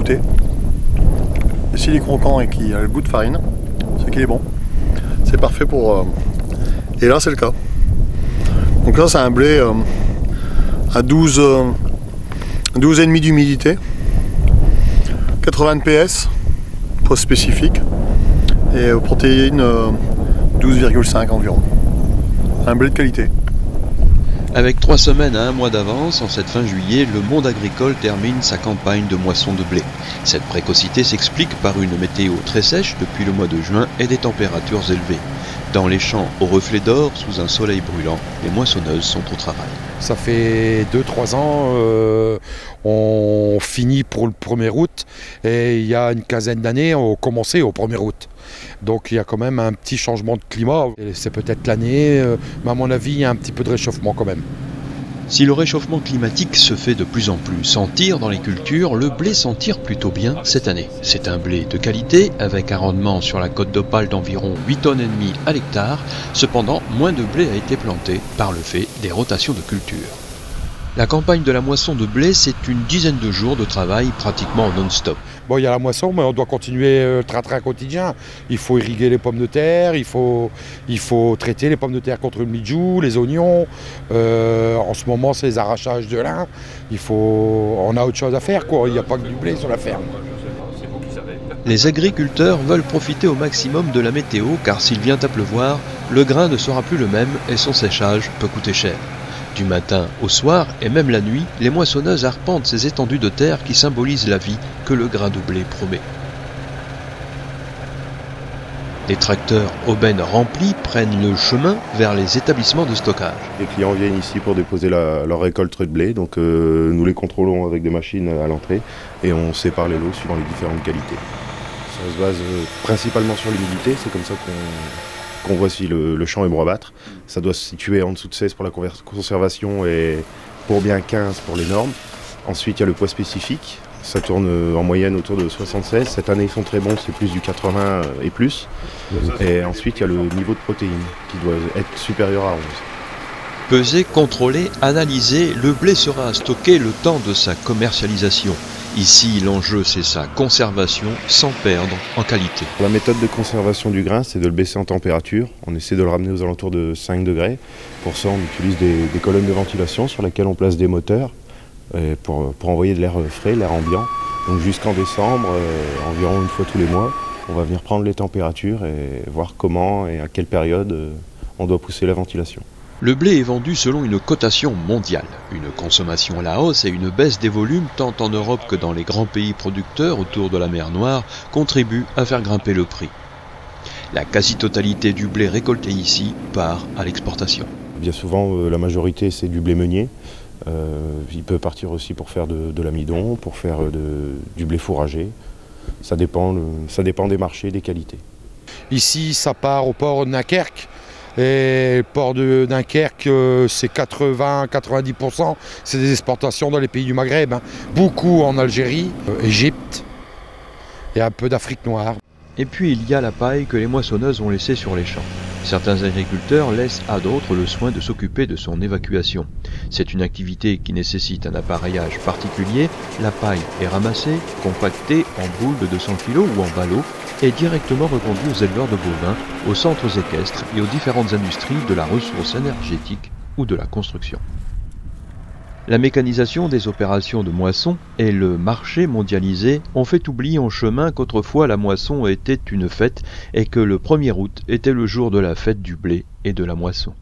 goûter. Et s'il est croquant et qu'il a le goût de farine, c'est qu'il est bon. C'est parfait pour... Et là, c'est le cas. Donc là, c'est un blé à 12,5 d'humidité, 80 PS, poste spécifique, et protéines 12,5 environ. Un blé de qualité. Avec 3 semaines à 1 mois d'avance, en cette fin juillet, le monde agricole termine sa campagne de moisson de blé. Cette précocité s'explique par une météo très sèche depuis le mois de juin et des températures élevées. Dans les champs au reflet d'or, sous un soleil brûlant, les moissonneuses sont au travail. Ça fait 2-3 ans, on finit pour le 1er août et il y a une quinzaine d'années, on commençait au 1er août. Donc il y a quand même un petit changement de climat. C'est peut-être l'année, mais à mon avis, il y a un petit peu de réchauffement quand même. Si le réchauffement climatique se fait de plus en plus sentir dans les cultures, le blé s'en tire plutôt bien cette année. C'est un blé de qualité, avec un rendement sur la côte d'Opale d'environ 8,5 tonnes à l'hectare. Cependant, moins de blé a été planté par le fait des rotations de culture. La campagne de la moisson de blé, c'est une dizaine de jours de travail pratiquement non-stop. Bon, il y a la moisson, mais on doit continuer le train-train quotidien. Il faut irriguer les pommes de terre, il faut traiter les pommes de terre contre le mildiou, les oignons. En ce moment, c'est les arrachages de lin. On a autre chose à faire, quoi. Il n'y a pas que du blé sur la ferme. Les agriculteurs veulent profiter au maximum de la météo, car s'il vient à pleuvoir, le grain ne sera plus le même et son séchage peut coûter cher. Du matin au soir et même la nuit, les moissonneuses arpentent ces étendues de terre qui symbolisent la vie que le grain de blé promet. Les tracteurs aubaines remplis prennent le chemin vers les établissements de stockage. Les clients viennent ici pour déposer leur récolte de blé, donc nous les contrôlons avec des machines à l'entrée et on sépare les lots suivant les différentes qualités. Ça se base principalement sur l'humidité, c'est comme ça qu'on voit si le champ est bon à battre. Ça doit se situer en dessous de 16 pour la conservation et pour bien 15 pour les normes. Ensuite, il y a le poids spécifique. Ça tourne en moyenne autour de 76. Cette année, ils sont très bons, c'est plus du 80 et plus. Et ensuite, il y a le niveau de protéines qui doit être supérieur à 11. Pesé, contrôlé, analysé, le blé sera stocké le temps de sa commercialisation. Ici, l'enjeu, c'est sa conservation sans perdre en qualité. La méthode de conservation du grain, c'est de le baisser en température. On essaie de le ramener aux alentours de 5 degrés. Pour ça, on utilise des colonnes de ventilation sur lesquelles on place des moteurs pour envoyer de l'air frais, l'air ambiant. Donc jusqu'en décembre, environ une fois tous les mois, on va venir prendre les températures et voir comment et à quelle période on doit pousser la ventilation. Le blé est vendu selon une cotation mondiale. Une consommation à la hausse et une baisse des volumes, tant en Europe que dans les grands pays producteurs autour de la mer Noire, contribuent à faire grimper le prix. La quasi-totalité du blé récolté ici part à l'exportation. Bien souvent, la majorité, c'est du blé meunier. Il peut partir aussi pour faire de l'amidon, pour faire du blé fourragé. Ça dépend des marchés, des qualités. Ici, ça part au port de Dunkerque. Et le port de Dunkerque, c'est 80-90%, c'est des exportations dans les pays du Maghreb. Beaucoup en Algérie, Égypte et un peu d'Afrique noire. Et puis il y a la paille que les moissonneuses ont laissée sur les champs. Certains agriculteurs laissent à d'autres le soin de s'occuper de son évacuation. C'est une activité qui nécessite un appareillage particulier. La paille est ramassée, compactée en boules de 200 kg ou en ballots et directement revendue aux éleveurs de bovins, aux centres équestres et aux différentes industries de la ressource énergétique ou de la construction. La mécanisation des opérations de moisson et le marché mondialisé ont fait oublier en chemin qu'autrefois la moisson était une fête et que le 1er août était le jour de la fête du blé et de la moisson.